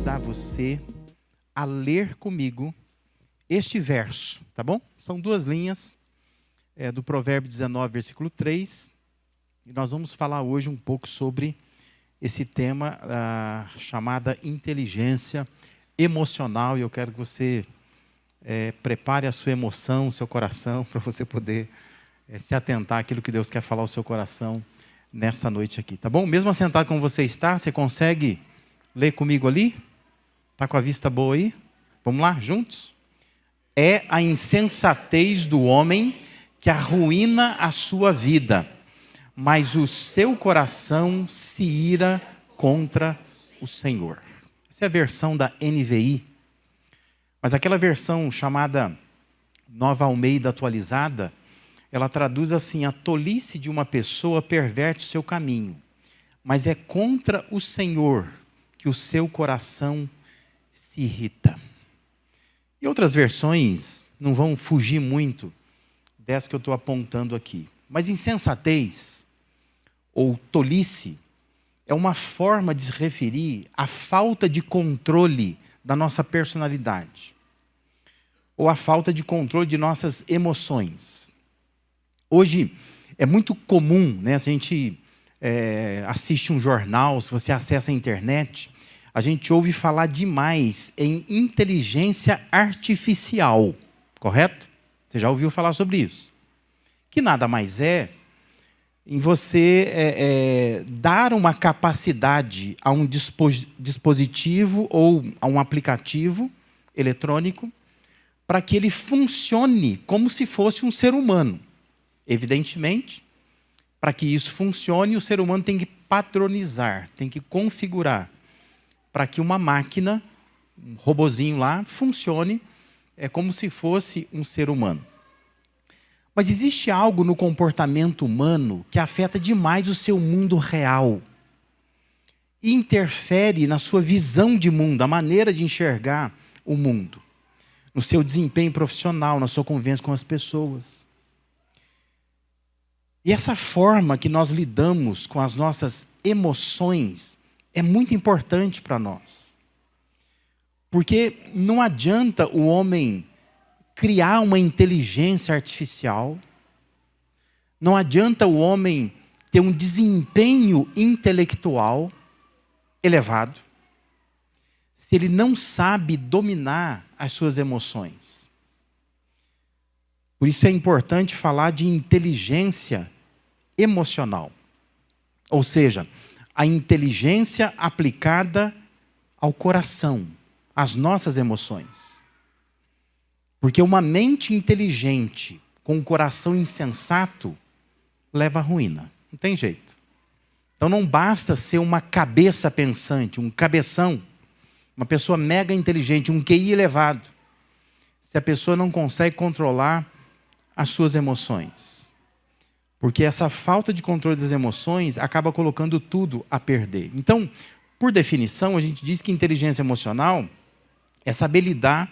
convidar você a ler comigo este verso, tá bom? São duas linhas do Provérbio 19, versículo 3. E nós vamos falar hoje um pouco sobre esse tema chamada inteligência emocional. E eu quero que você prepare a sua emoção, o seu coração, para você poder se atentar àquilo que Deus quer falar ao seu coração nessa noite aqui, tá bom? Mesmo assentado como você está, você consegue ler comigo ali? Está com a vista boa aí? Vamos lá, juntos? É a insensatez do homem que arruína a sua vida, mas o seu coração se ira contra o Senhor. Essa é a versão da NVI. Mas aquela versão chamada Nova Almeida Atualizada, ela traduz assim: a tolice de uma pessoa perverte o seu caminho, mas é contra o Senhor que o seu coração se irrita. E outras versões não vão fugir muito dessa que eu estou apontando aqui. Mas insensatez, ou tolice, é uma forma de se referir à falta de controle da nossa personalidade, ou à falta de controle de nossas emoções. Hoje é muito comum, né, se a gente assiste um jornal, se você acessa a internet, a gente ouve falar demais em inteligência artificial, correto? Você já ouviu falar sobre isso? Que nada mais é em você dar uma capacidade a um dispositivo ou a um aplicativo eletrônico para que ele funcione como se fosse um ser humano. Evidentemente, para que isso funcione, o ser humano tem que padronizar, tem que configurar para que uma máquina, um robozinho lá, funcione como se fosse um ser humano. Mas existe algo no comportamento humano que afeta demais o seu mundo real e interfere na sua visão de mundo, a maneira de enxergar o mundo, no seu desempenho profissional, na sua convivência com as pessoas. E essa forma que nós lidamos com as nossas emoções é muito importante para nós. Porque não adianta o homem criar uma inteligência artificial, não adianta o homem ter um desempenho intelectual elevado, se ele não sabe dominar as suas emoções. Por isso é importante falar de inteligência emocional. Ou seja, a inteligência aplicada ao coração, às nossas emoções. Porque uma mente inteligente com um coração insensato leva à ruína. Não tem jeito. Então não basta ser uma cabeça pensante, um cabeção, uma pessoa mega inteligente, um QI elevado, se a pessoa não consegue controlar as suas emoções. Porque essa falta de controle das emoções acaba colocando tudo a perder. Então, por definição, a gente diz que inteligência emocional é saber lidar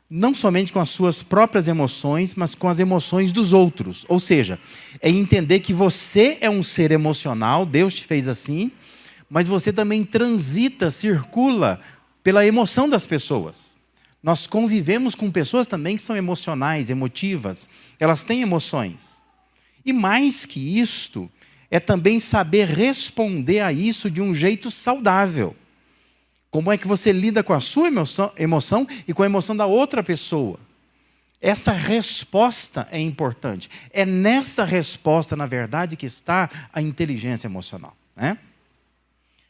não somente com as suas próprias emoções, mas com as emoções dos outros. Ou seja, é entender que você é um ser emocional, Deus te fez assim, mas você também transita, circula pela emoção das pessoas. Nós convivemos com pessoas também que são emocionais, emotivas, elas têm emoções. E mais que isto, é também saber responder a isso de um jeito saudável. Como é que você lida com a sua emoção e com a emoção da outra pessoa? Essa resposta é importante. É nessa resposta, na verdade, que está a inteligência emocional, né?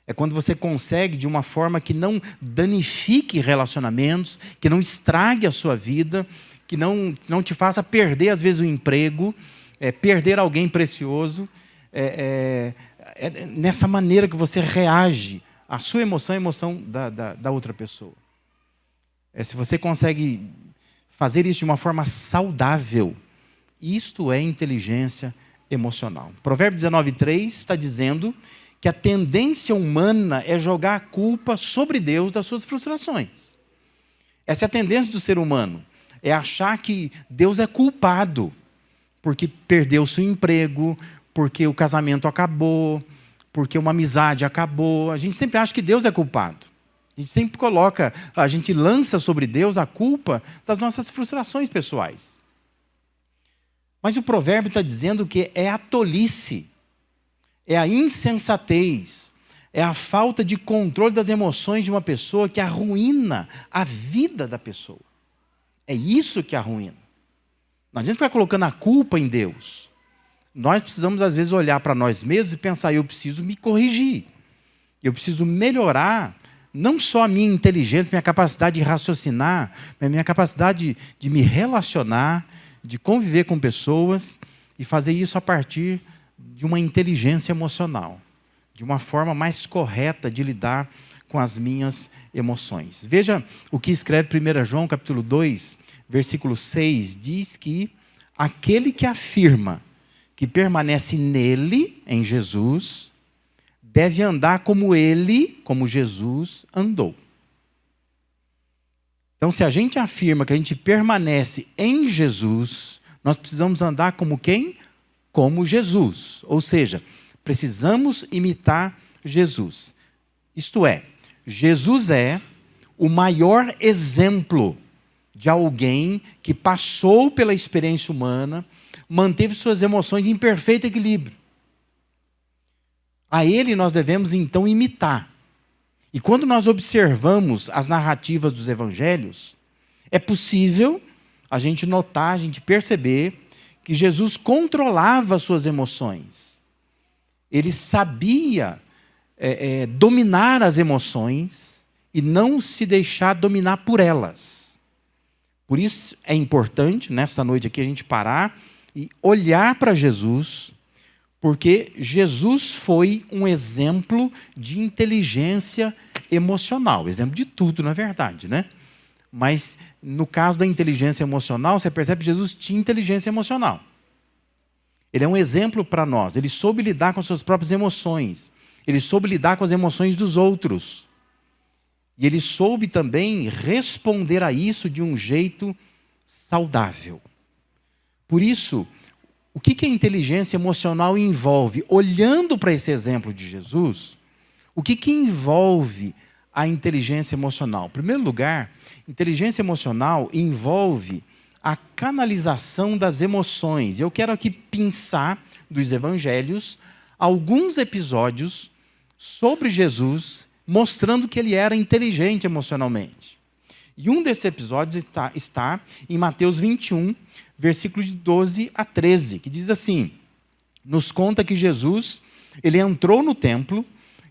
É quando você consegue, de uma forma que não danifique relacionamentos, que não estrague a sua vida, que não te faça perder, às vezes, o emprego, perder alguém precioso. É nessa maneira que você reage à sua emoção, a emoção da outra pessoa. Se você consegue fazer isso de uma forma saudável, isto é inteligência emocional. Provérbio 19:3 está dizendo que a tendência humana é jogar a culpa sobre Deus das suas frustrações. Essa é a tendência do ser humano, é achar que Deus é culpado, porque perdeu seu emprego, porque o casamento acabou, porque uma amizade acabou. A gente sempre acha que Deus é culpado. A gente sempre coloca, a gente lança sobre Deus a culpa das nossas frustrações pessoais. Mas o provérbio está dizendo que é a tolice, é a insensatez, é a falta de controle das emoções de uma pessoa que arruína a vida da pessoa. É isso que arruína. Não adianta ficar colocando a culpa em Deus. Nós precisamos, às vezes, olhar para nós mesmos e pensar, eu preciso me corrigir. Eu preciso melhorar, não só a minha inteligência, minha capacidade de raciocinar, mas a minha capacidade de me relacionar, de conviver com pessoas e fazer isso a partir de uma inteligência emocional, de uma forma mais correta de lidar com as minhas emoções. Veja o que escreve 1 João, capítulo 2, versículo 6, diz que aquele que afirma que permanece nele, em Jesus, deve andar como ele, como Jesus, andou. Então, se a gente afirma que a gente permanece em Jesus, nós precisamos andar como quem? Como Jesus. Ou seja, precisamos imitar Jesus. Isto é, Jesus é o maior exemplo de alguém que passou pela experiência humana, manteve suas emoções em perfeito equilíbrio. A ele nós devemos então imitar. E quando nós observamos as narrativas dos evangelhos, é possível a gente notar, a gente perceber que Jesus controlava suas emoções. Ele sabia dominar as emoções e não se deixar dominar por elas. Por isso é importante, nessa noite aqui, a gente parar e olhar para Jesus, porque Jesus foi um exemplo de inteligência emocional. Exemplo de tudo, na verdade, né? Mas, no caso da inteligência emocional, você percebe que Jesus tinha inteligência emocional. Ele é um exemplo para nós. Ele soube lidar com as suas próprias emoções. Ele soube lidar com as emoções dos outros. E ele soube também responder a isso de um jeito saudável. Por isso, o que a inteligência emocional envolve? Olhando para esse exemplo de Jesus, o que envolve a inteligência emocional? Em primeiro lugar, inteligência emocional envolve a canalização das emoções. Eu quero aqui pensar dos evangelhos alguns episódios sobre Jesus, mostrando que ele era inteligente emocionalmente. E um desses episódios está em Mateus 21, versículos de 12 a 13, que diz assim, nos conta que Jesus, ele entrou no templo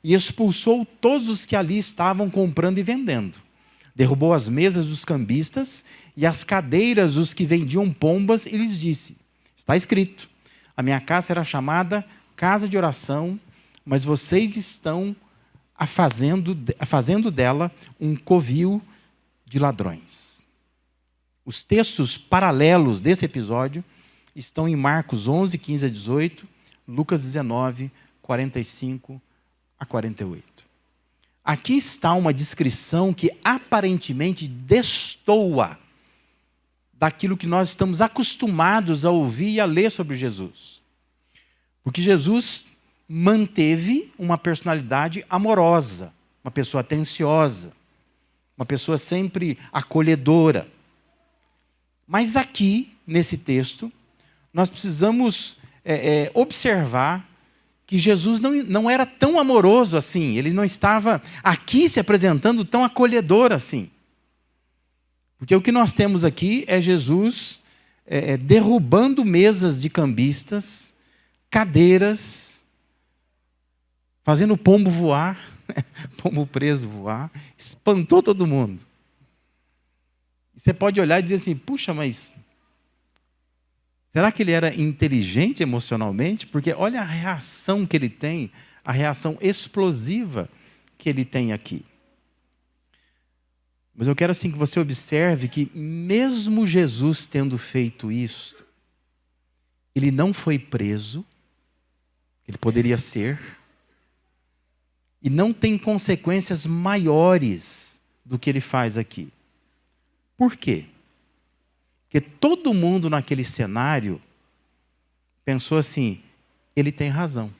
e expulsou todos os que ali estavam comprando e vendendo. Derrubou as mesas dos cambistas e as cadeiras dos que vendiam pombas e lhes disse, está escrito, a minha casa será chamada casa de oração, mas vocês estão fazendo dela um covil de ladrões. Os textos paralelos desse episódio estão em Marcos 11, 15 a 18, Lucas 19, 45 a 48. Aqui está uma descrição que aparentemente destoa daquilo que nós estamos acostumados a ouvir e a ler sobre Jesus. Porque Jesus manteve uma personalidade amorosa, uma pessoa atenciosa, uma pessoa sempre acolhedora. Mas aqui, nesse texto, nós precisamos observar que Jesus não era tão amoroso assim, ele não estava aqui se apresentando tão acolhedor assim. Porque o que nós temos aqui é Jesus derrubando mesas de cambistas, cadeiras, fazendo pombo voar, pombo preso voar, espantou todo mundo. Você pode olhar e dizer assim, puxa, mas será que ele era inteligente emocionalmente? Porque olha a reação que ele tem, a reação explosiva que ele tem aqui. Mas eu quero assim que você observe que mesmo Jesus tendo feito isso, ele não foi preso, ele poderia ser, e não tem consequências maiores do que ele faz aqui. Por quê? Porque todo mundo naquele cenário pensou assim, ele tem razão.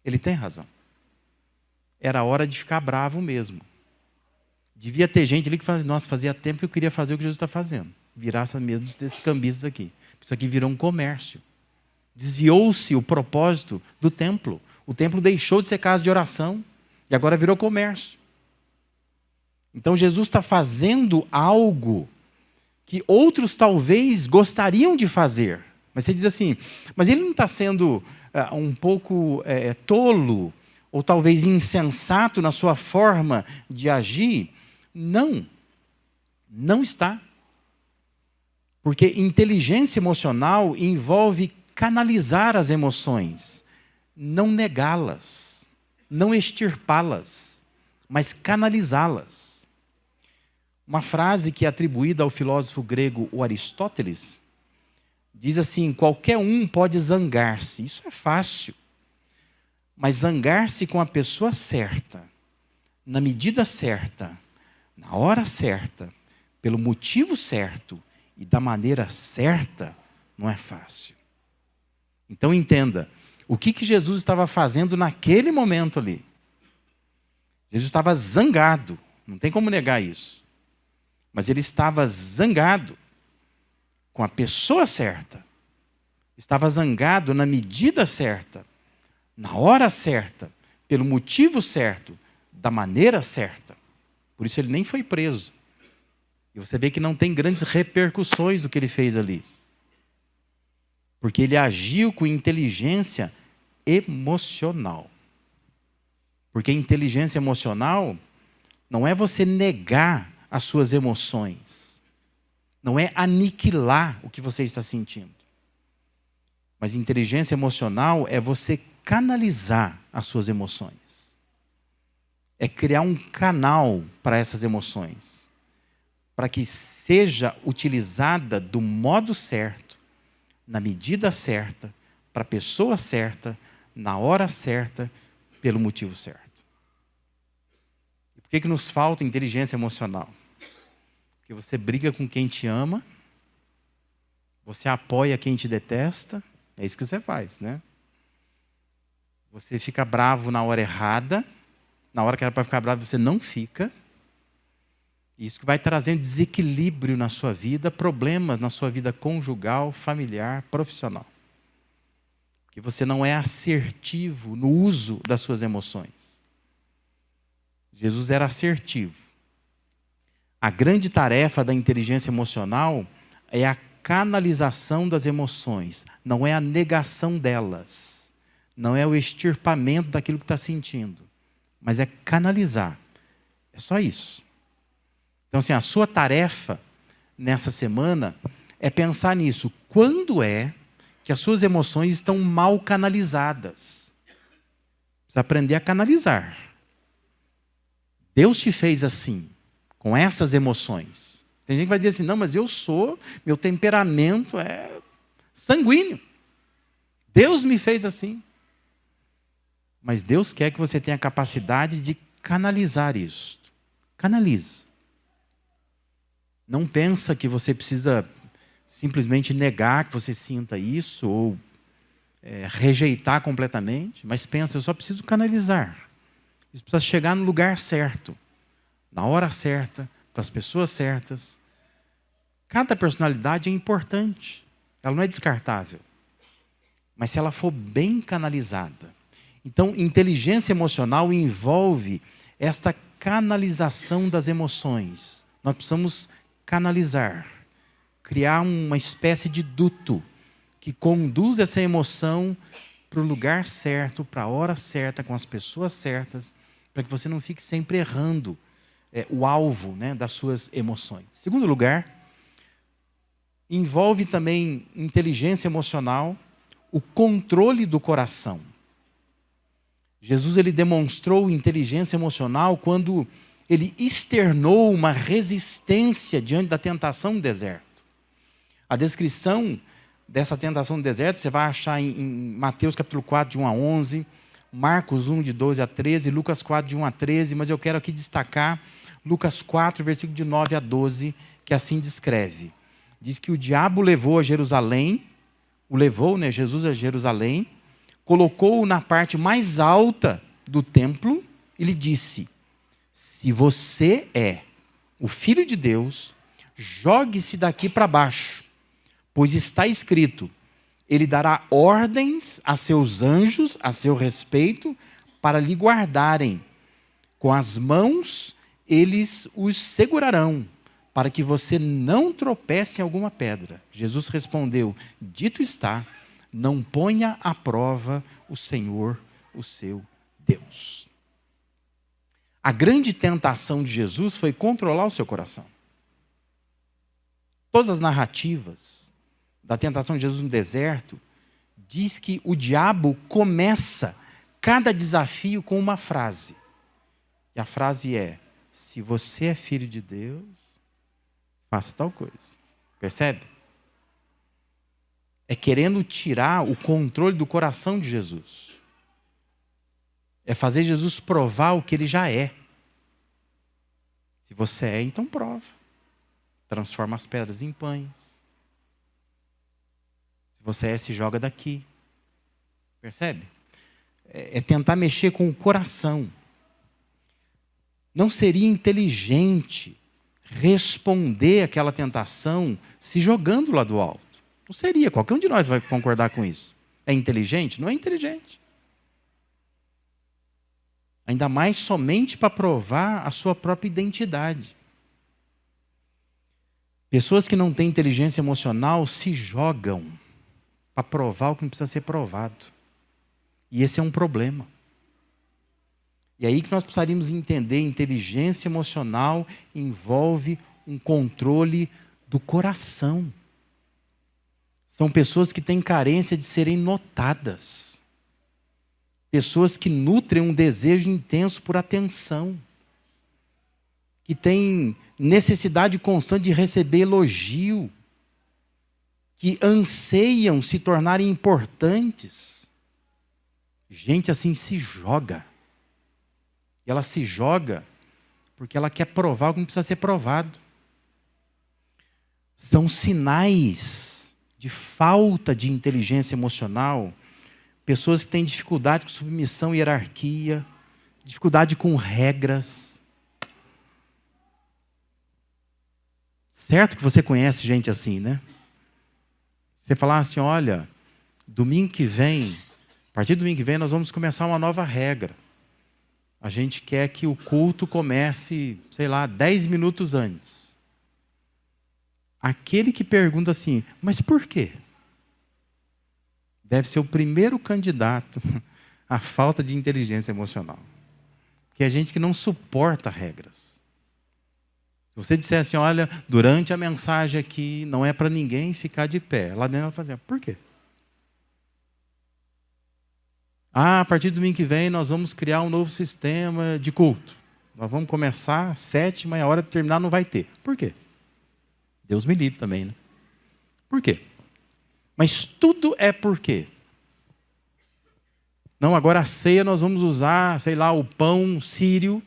Ele tem razão. Era hora de ficar bravo mesmo. Devia ter gente ali que fala, nossa, fazia tempo que eu queria fazer o que Jesus está fazendo. Virar essa mesa desses cambistas aqui. Isso aqui virou um comércio. Desviou-se o propósito do templo. O templo deixou de ser casa de oração e agora virou comércio. Então Jesus está fazendo algo que outros talvez gostariam de fazer. Mas você diz assim, mas ele não está sendo um pouco tolo ou talvez insensato na sua forma de agir? Não, não está. Porque inteligência emocional envolve canalizar as emoções, não negá-las, não extirpá-las, mas canalizá-las. Uma frase que é atribuída ao filósofo grego Aristóteles, diz assim, qualquer um pode zangar-se, isso é fácil, mas zangar-se com a pessoa certa, na medida certa, na hora certa, pelo motivo certo e da maneira certa, não é fácil. Então entenda, o que Jesus estava fazendo naquele momento ali? Jesus estava zangado, não tem como negar isso. Mas ele estava zangado com a pessoa certa. Estava zangado na medida certa, na hora certa, pelo motivo certo, da maneira certa. Por isso ele nem foi preso. E você vê que não tem grandes repercussões do que ele fez ali. Porque ele agiu com inteligência emocional. Porque inteligência emocional não é você negar as suas emoções. Não é aniquilar o que você está sentindo. Mas inteligência emocional é você canalizar as suas emoções. É criar um canal para essas emoções. Para que seja utilizada do modo certo, na medida certa, para a pessoa certa, na hora certa, pelo motivo certo. E por que nos falta inteligência emocional? Porque você briga com quem te ama, você apoia quem te detesta, é isso que você faz, né? Você fica bravo na hora errada, na hora que era para ficar bravo você não fica. Isso que vai trazendo desequilíbrio na sua vida, problemas na sua vida conjugal, familiar, profissional. Porque você não é assertivo no uso das suas emoções. Jesus era assertivo. A grande tarefa da inteligência emocional é a canalização das emoções, não é a negação delas, não é o extirpamento daquilo que está sentindo, mas é canalizar. É só isso. Então, assim, a sua tarefa nessa semana é pensar nisso. Quando é que as suas emoções estão mal canalizadas? Precisa aprender a canalizar. Deus te fez assim, com essas emoções. Tem gente que vai dizer assim, não, mas meu temperamento é sanguíneo. Deus me fez assim. Mas Deus quer que você tenha a capacidade de canalizar isso. Canalize. Não pensa que você precisa simplesmente negar que você sinta isso ou rejeitar completamente, mas pensa, eu só preciso canalizar. Isso precisa chegar no lugar certo, na hora certa, para as pessoas certas. Cada personalidade é importante, ela não é descartável. Mas se ela for bem canalizada. Então, inteligência emocional envolve esta canalização das emoções. Nós precisamos canalizar, criar uma espécie de duto que conduz essa emoção para o lugar certo, para a hora certa, com as pessoas certas, para que você não fique sempre errando o alvo, né, das suas emoções. Segundo lugar, envolve também inteligência emocional, o controle do coração. Jesus ele demonstrou inteligência emocional quando ele externou uma resistência diante da tentação no deserto. A descrição dessa tentação no deserto você vai achar em Mateus capítulo 4, de 1 a 11, Marcos 1, de 12 a 13, Lucas 4, de 1 a 13, mas eu quero aqui destacar Lucas 4, versículo de 9 a 12, que assim descreve. Diz que o diabo levou a Jerusalém, Jesus a Jerusalém, colocou-o na parte mais alta do templo e lhe disse, se você é o Filho de Deus, jogue-se daqui para baixo, pois está escrito: ele dará ordens a seus anjos a seu respeito para lhe guardarem. Com as mãos eles os segurarão, para que você não tropece em alguma pedra. Jesus respondeu: dito está, não ponha à prova o Senhor, o seu Deus. A grande tentação de Jesus foi controlar o seu coração. Todas as narrativas da tentação de Jesus no deserto diz que o diabo começa cada desafio com uma frase. E a frase é: se você é filho de Deus, faça tal coisa. Percebe? É querendo tirar o controle do coração de Jesus. É fazer Jesus provar o que ele já é. Se você é, então prova. Transforma as pedras em pães. Se você é, se joga daqui. Percebe? É tentar mexer com o coração. Não seria inteligente responder àquela tentação se jogando lá do alto. Não seria. Qualquer um de nós vai concordar com isso. É inteligente? Não é inteligente. Ainda mais somente para provar a sua própria identidade. Pessoas que não têm inteligência emocional se jogam para provar o que não precisa ser provado. E esse é um problema. E aí que nós precisaríamos entender: inteligência emocional envolve um controle do coração. São pessoas que têm carência de serem notadas. Pessoas que nutrem um desejo intenso por atenção. Que têm necessidade constante de receber elogio. Que anseiam se tornarem importantes. Gente assim se joga. E ela se joga porque ela quer provar o que não precisa ser provado. São sinais de falta de inteligência emocional. Pessoas que têm dificuldade com submissão e hierarquia, dificuldade com regras. Certo que você conhece gente assim, né? Você falar assim: olha, domingo que vem, a partir do domingo que vem nós vamos começar uma nova regra. A gente quer que o culto comece, 10 minutos antes. Aquele que pergunta assim: mas por quê? Deve ser o primeiro candidato à falta de inteligência emocional. Que é gente que não suporta regras. Se você disser assim: olha, durante a mensagem aqui não é para ninguém ficar de pé. Lá dentro ela vai fazer: por quê? A partir do domingo que vem nós vamos criar um novo sistema de culto. Nós vamos começar às 7, mas a hora de terminar não vai ter. Por quê? Deus me livre também, né? Por quê? Mas tudo é por quê? Não, agora a ceia nós vamos usar, o pão sírio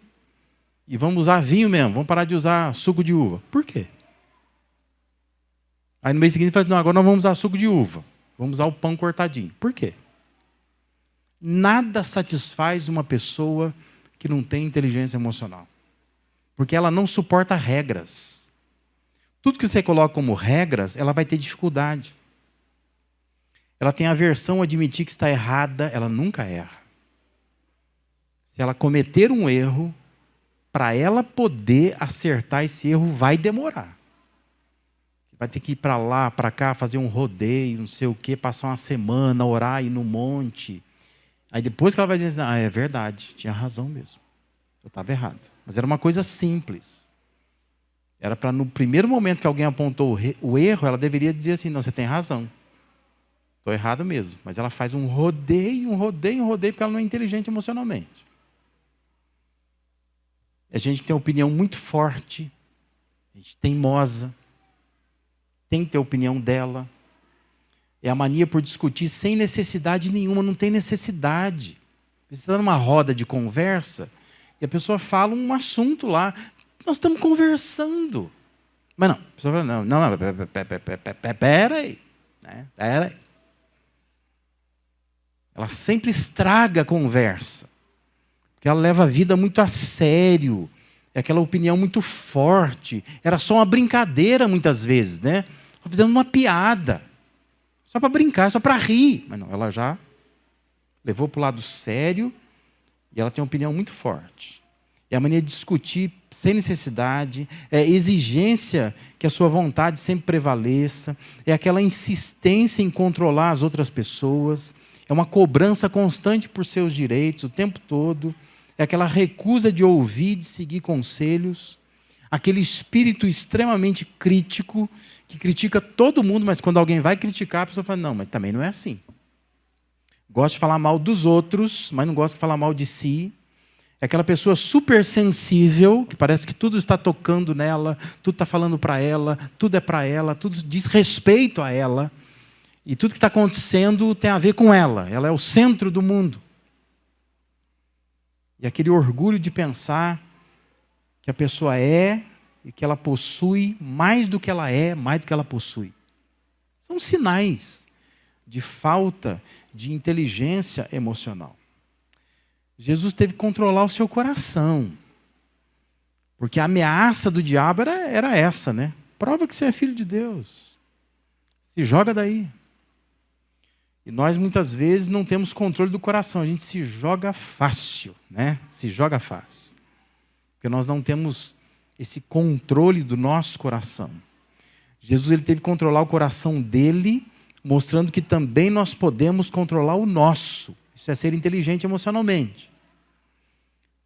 e vamos usar vinho mesmo. Vamos parar de usar suco de uva. Por quê? Aí no mês seguinte fala: não, agora nós vamos usar suco de uva. Vamos usar o pão cortadinho. Por quê? Nada satisfaz uma pessoa que não tem inteligência emocional. Porque ela não suporta regras. Tudo que você coloca como regras, ela vai ter dificuldade. Ela tem aversão a admitir que está errada, ela nunca erra. Se ela cometer um erro, para ela poder acertar esse erro, vai demorar. Vai ter que ir para lá, para cá, fazer um rodeio, não sei o quê, passar uma semana, orar, ir no monte. Aí depois que ela vai dizer assim: é verdade, tinha razão mesmo. Eu estava errado. Mas era uma coisa simples. Era para, no primeiro momento que alguém apontou o erro, ela deveria dizer assim: não, você tem razão. Estou errado mesmo. Mas ela faz um rodeio, porque ela não é inteligente emocionalmente. É gente que tem opinião muito forte, gente teimosa, tem que ter a opinião dela. É a mania por discutir sem necessidade nenhuma, não tem necessidade. Você está numa roda de conversa e a pessoa fala um assunto lá. Nós estamos conversando. Mas não, a pessoa fala: não, pera aí. Pera aí. Ela sempre estraga a conversa. Porque ela leva a vida muito a sério. é aquela opinião muito forte. Era só uma brincadeira muitas vezes, né? Fazendo uma piada. Só para brincar, só para rir. Mas não, ela já levou para o lado sério e ela tem uma opinião muito forte. É a maneira de discutir sem necessidade, é a exigência que a sua vontade sempre prevaleça, é aquela insistência em controlar as outras pessoas, é uma cobrança constante por seus direitos o tempo todo, é aquela recusa de ouvir, de seguir conselhos, aquele espírito extremamente crítico, que critica todo mundo, mas quando alguém vai criticar, a pessoa fala, não, mas também não é assim. Gosta de falar mal dos outros, mas não gosta de falar mal de si. É aquela pessoa super sensível, que parece que tudo está tocando nela, tudo está falando para ela, tudo é para ela, tudo diz respeito a ela. E tudo que está acontecendo tem a ver com ela. Ela é o centro do mundo. E aquele orgulho de pensar que a pessoa é e que ela possui mais do que ela é, mais do que ela possui. São sinais de falta de inteligência emocional. Jesus teve que controlar o seu coração. Porque a ameaça do diabo era essa, né? Prova que você é filho de Deus. Se joga daí. E nós muitas vezes não temos controle do coração. A gente se joga fácil, né? Se joga fácil. Porque nós não temos esse controle do nosso coração. Jesus ele teve que controlar o coração dele, mostrando que também nós podemos controlar o nosso. Isso é ser inteligente emocionalmente.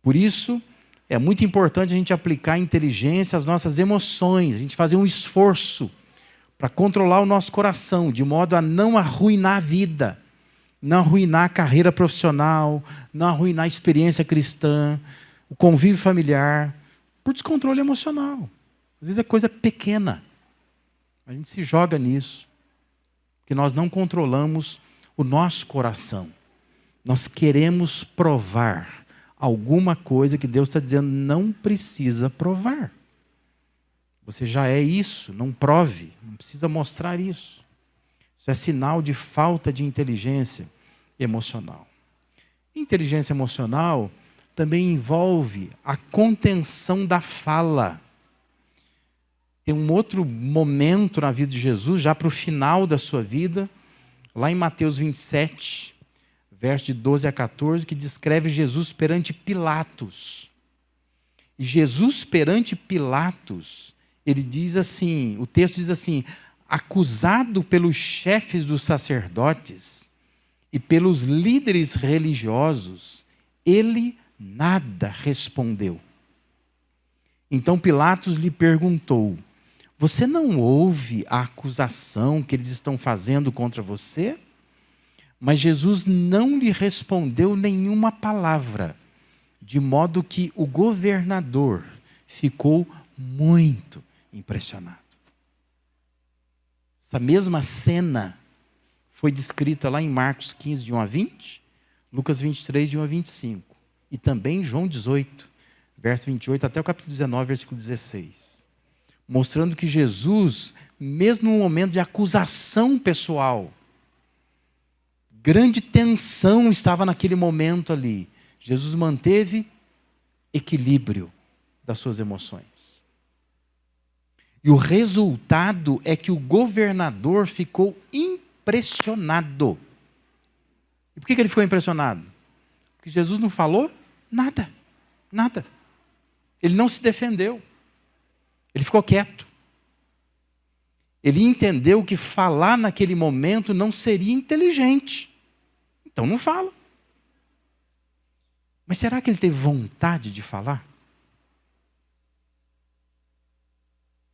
Por isso, é muito importante a gente aplicar a inteligência às nossas emoções, a gente fazer um esforço para controlar o nosso coração, de modo a não arruinar a vida, não arruinar a carreira profissional, não arruinar a experiência cristã, o convívio familiar, por descontrole emocional. Às vezes é coisa pequena. A gente se joga nisso, porque nós não controlamos o nosso coração. Nós queremos provar alguma coisa que Deus está dizendo, não precisa provar. Você já é isso, não prove, não precisa mostrar isso. Isso é sinal de falta de inteligência emocional. Inteligência emocional também envolve a contenção da fala. Tem um outro momento na vida de Jesus, já para o final da sua vida, lá em Mateus 27, verso de 12 a 14, que descreve Jesus perante Pilatos. E Jesus perante Pilatos, ele diz assim, o texto diz assim, acusado pelos chefes dos sacerdotes e pelos líderes religiosos, ele nada respondeu. Então Pilatos lhe perguntou, você não ouve a acusação que eles estão fazendo contra você? Mas Jesus não lhe respondeu nenhuma palavra, de modo que o governador ficou muito impressionado. Essa mesma cena foi descrita lá em Marcos 15, de 1 a 20, Lucas 23, de 1 a 25, e também em João 18, verso 28, até o capítulo 19, versículo 16. Mostrando que Jesus, mesmo no momento de acusação pessoal, grande tensão estava naquele momento ali. Jesus manteve equilíbrio das suas emoções. E o resultado é que o governador ficou impressionado. E por que ele ficou impressionado? Porque Jesus não falou nada. Nada. Ele não se defendeu. Ele ficou quieto. Ele entendeu que falar naquele momento não seria inteligente. Então não fala. Mas será que ele teve vontade de falar?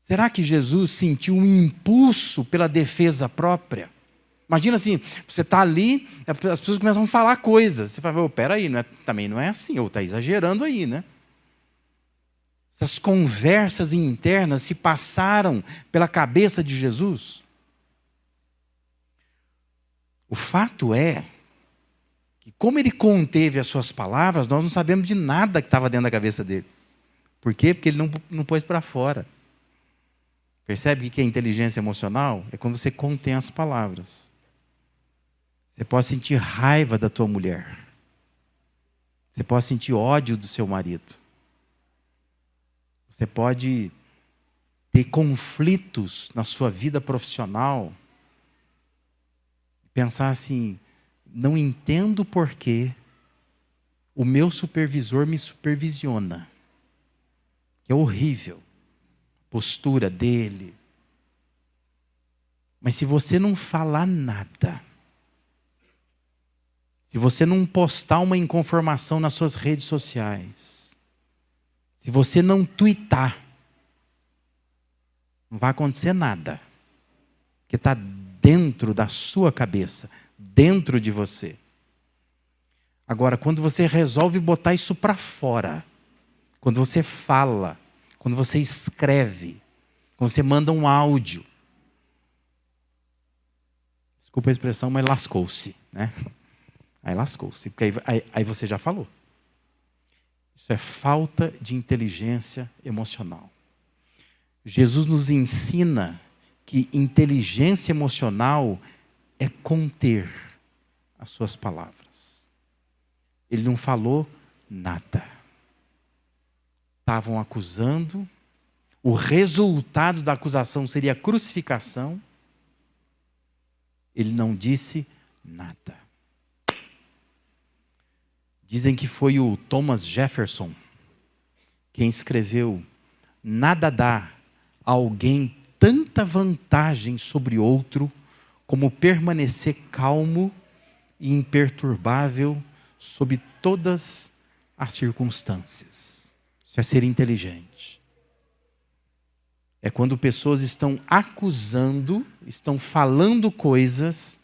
Será que Jesus sentiu um impulso pela defesa própria? Imagina assim, você está ali, as pessoas começam a falar coisas. Você fala, peraí, também não é assim, ou está exagerando aí, né? Essas conversas internas se passaram pela cabeça de Jesus. O fato é que, como ele conteve as suas palavras, nós não sabemos de nada que estava dentro da cabeça dele. Por quê? Porque ele não pôs para fora. Percebe o que é inteligência emocional? É quando você contém as palavras. Você pode sentir raiva da tua mulher. Você pode sentir ódio do seu marido. Você pode ter conflitos na sua vida profissional. Pensar assim, não entendo por que o meu supervisor me supervisiona. Que é horrível. A postura dele. Mas se você não falar nada, se você não postar uma inconformação nas suas redes sociais, se você não tuitar, não vai acontecer nada. Porque está dentro da sua cabeça, dentro de você. Agora, quando você resolve botar isso para fora, quando você fala, quando você escreve, quando você manda um áudio, desculpa a expressão, mas lascou-se, né? Aí lascou-se, porque aí você já falou. Isso é falta de inteligência emocional. Jesus nos ensina que inteligência emocional é conter as suas palavras. Ele não falou nada. Estavam acusando, o resultado da acusação seria a crucificação. Ele não disse nada. Dizem que foi o Thomas Jefferson quem escreveu: nada dá a alguém tanta vantagem sobre outro como permanecer calmo e imperturbável sob todas as circunstâncias. Isso é ser inteligente. É quando pessoas estão acusando, estão falando coisas,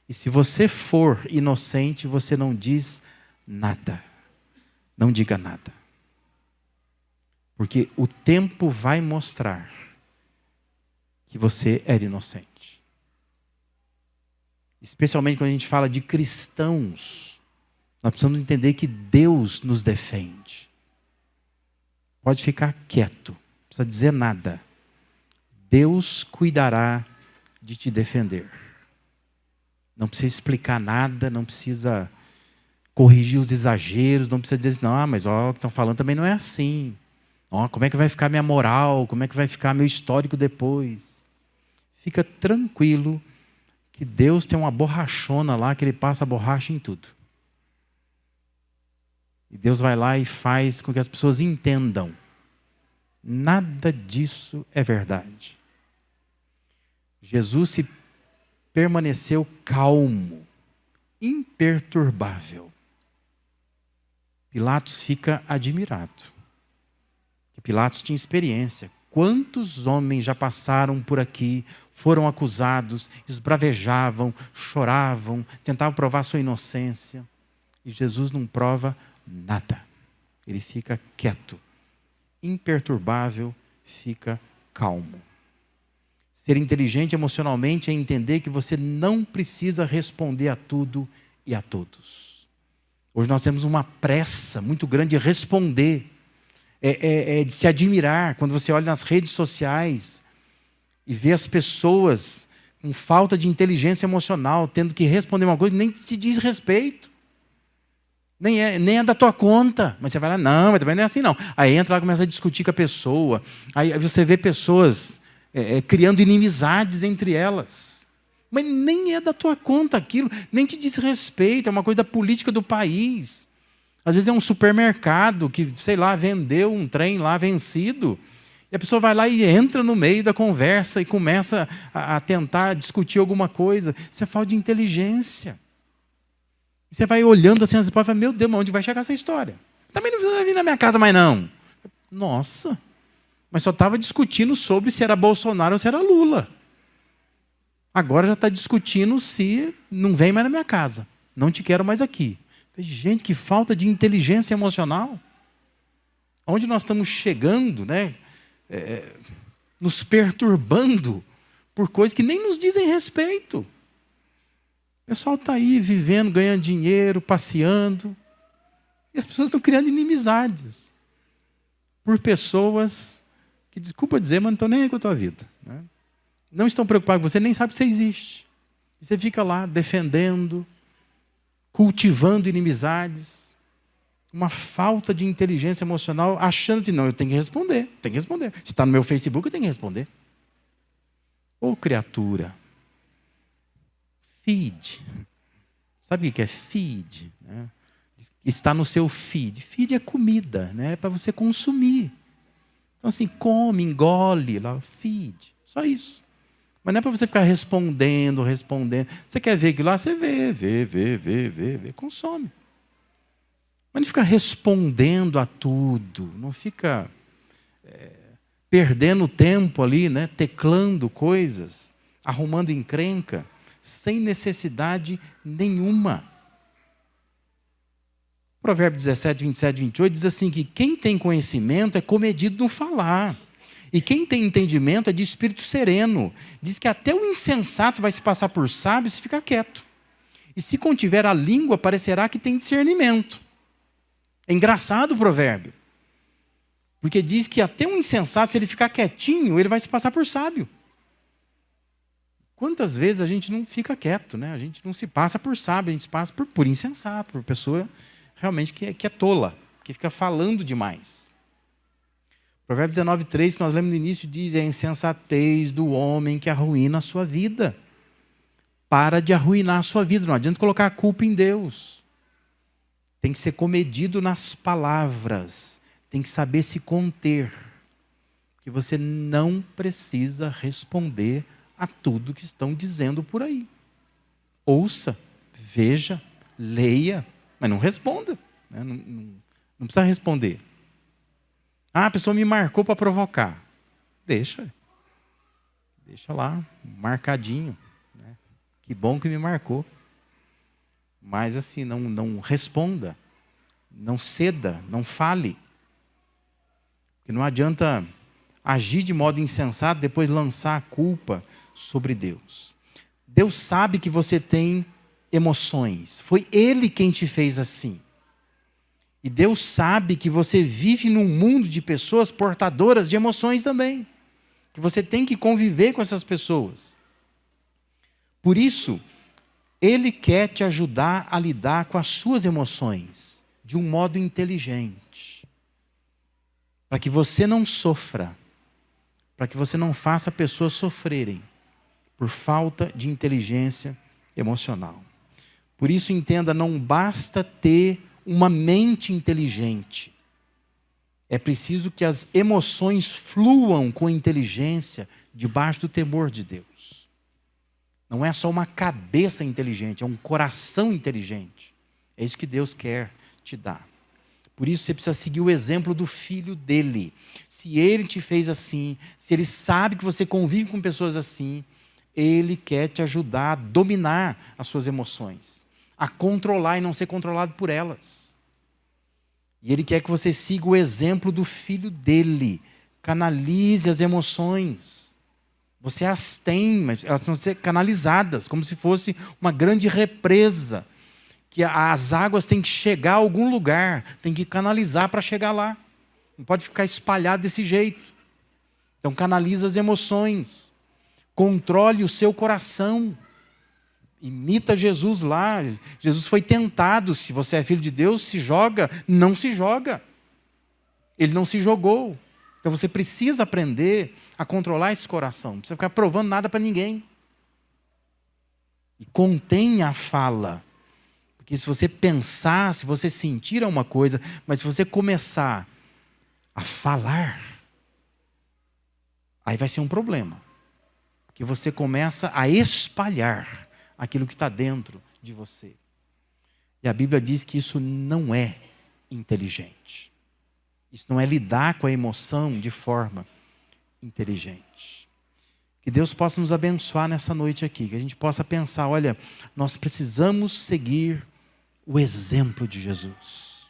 e se você for inocente, você não diz nada. Não diga nada. Porque o tempo vai mostrar que você era inocente. Especialmente quando a gente fala de cristãos, nós precisamos entender que Deus nos defende. Pode ficar quieto, não precisa dizer nada. Deus cuidará de te defender. Não precisa explicar nada, não precisa corrigir os exageros, não precisa dizer assim, não, mas o que estão falando também não é assim. Como é que vai ficar minha moral? Como é que vai ficar meu histórico depois? Fica tranquilo que Deus tem uma borrachona lá, que Ele passa a borracha em tudo. E Deus vai lá e faz com que as pessoas entendam. Nada disso é verdade. Jesus permaneceu calmo, imperturbável. Pilatos fica admirado. Pilatos tinha experiência. Quantos homens já passaram por aqui, foram acusados, esbravejavam, choravam, tentavam provar sua inocência. E Jesus não prova nada. Ele fica quieto, imperturbável, fica calmo. Ser inteligente emocionalmente é entender que você não precisa responder a tudo e a todos. Hoje nós temos uma pressa muito grande de responder. De se admirar quando você olha nas redes sociais e vê as pessoas com falta de inteligência emocional, tendo que responder uma coisa que nem se diz respeito. Nem é da tua conta. Mas você vai lá, não, mas também não é assim não. Aí entra lá e começa a discutir com a pessoa. Aí você vê pessoas criando inimizades entre elas. Mas nem é da tua conta aquilo, nem te diz respeito, é uma coisa da política do país. Às vezes é um supermercado que, sei lá, vendeu um trem lá vencido. E a pessoa vai lá e entra no meio da conversa e começa a tentar discutir alguma coisa. Isso é falta de inteligência. E você vai olhando assim, você pode falar, meu Deus, mas onde vai chegar essa história? Também não precisa vir na minha casa mais não. Nossa, mas só estava discutindo sobre se era Bolsonaro ou se era Lula. Agora já está discutindo se não vem mais na minha casa. Não te quero mais aqui. Gente, que falta de inteligência emocional. Onde nós estamos chegando, né? Nos perturbando por coisas que nem nos dizem respeito. O pessoal está aí vivendo, ganhando dinheiro, passeando. E as pessoas estão criando inimizades por pessoas que, desculpa dizer, mas não estão nem aí com a tua vida. Né? Não estão preocupados com você, nem sabem que você existe. E você fica lá defendendo, cultivando inimizades. uma falta de inteligência emocional, achando que não, eu tenho que responder, Se está no meu Facebook, eu tenho que responder. Ô criatura, feed. Sabe o que é feed? Né? Está no seu feed. Feed é comida, né? É para você consumir. Então assim, come, engole, lá, feed. Só isso. Mas não é para você ficar respondendo. Você quer ver aquilo lá? Você vê, consome. Mas não fica respondendo a tudo. Não fica perdendo tempo ali, né? Teclando coisas, arrumando encrenca, sem necessidade nenhuma. Provérbio 17, 27, 28 diz assim que quem tem conhecimento é comedido no falar. E quem tem entendimento é de espírito sereno. Diz que até o insensato vai se passar por sábio se ficar quieto. E se contiver a língua, parecerá que tem discernimento. É engraçado o provérbio. Porque diz que até um insensato, se ele ficar quietinho, ele vai se passar por sábio. Quantas vezes a gente não fica quieto, né? A gente não se passa por sábio, a gente se passa por insensato, por pessoa realmente que é tola, que fica falando demais. Provérbio 19, 3, que nós lemos no início, diz: é a insensatez do homem que arruína a sua vida. Para de arruinar a sua vida, não adianta colocar a culpa em Deus. Tem que ser comedido nas palavras, tem que saber se conter, porque você não precisa responder a tudo que estão dizendo por aí. Ouça, veja, leia, mas não responda. Né? Não precisa responder. Ah, a pessoa me marcou para provocar. Deixa lá, marcadinho. Né? Que bom que me marcou. Mas assim, não responda, não ceda, não fale. Porque não adianta agir de modo insensato, depois lançar a culpa sobre Deus. Deus sabe que você tem emoções. Foi Ele quem te fez assim. E Deus sabe que você vive num mundo de pessoas portadoras de emoções também. Que você tem que conviver com essas pessoas. Por isso, Ele quer te ajudar a lidar com as suas emoções de um modo inteligente. Para que você não sofra. Para que você não faça pessoas sofrerem por falta de inteligência emocional. Por isso, entenda, não basta ter uma mente inteligente. É preciso que as emoções fluam com inteligência debaixo do temor de Deus. Não é só uma cabeça inteligente, é um coração inteligente. É isso que Deus quer te dar. Por isso você precisa seguir o exemplo do filho dele. Se ele te fez assim, se ele sabe que você convive com pessoas assim, ele quer te ajudar a dominar as suas emoções, a controlar e não ser controlado por elas. E ele quer que você siga o exemplo do filho dele. Canalize as emoções. Você as tem, mas elas precisam ser canalizadas, como se fosse uma grande represa, que as águas têm que chegar a algum lugar, tem que canalizar para chegar lá. Não pode ficar espalhado desse jeito. Então canalize as emoções. Controle o seu coração. Imita Jesus lá. Jesus foi tentado. Se você é filho de Deus, se joga. Não se joga. Ele não se jogou. Então você precisa aprender a controlar esse coração. Não precisa ficar provando nada para ninguém. E contenha a fala. Porque se você pensar, se você sentir uma coisa, mas se você começar a falar, aí vai ser um problema. Porque você começa a espalhar aquilo que está dentro de você. E a Bíblia diz que isso não é inteligente. Isso não é lidar com a emoção de forma inteligente. Que Deus possa nos abençoar nessa noite aqui. Que a gente possa pensar, olha, nós precisamos seguir o exemplo de Jesus.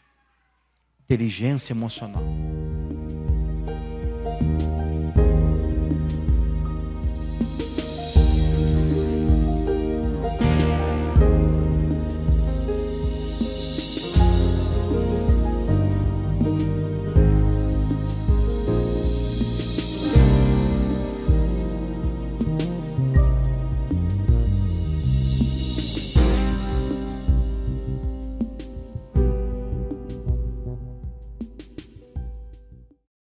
Inteligência emocional.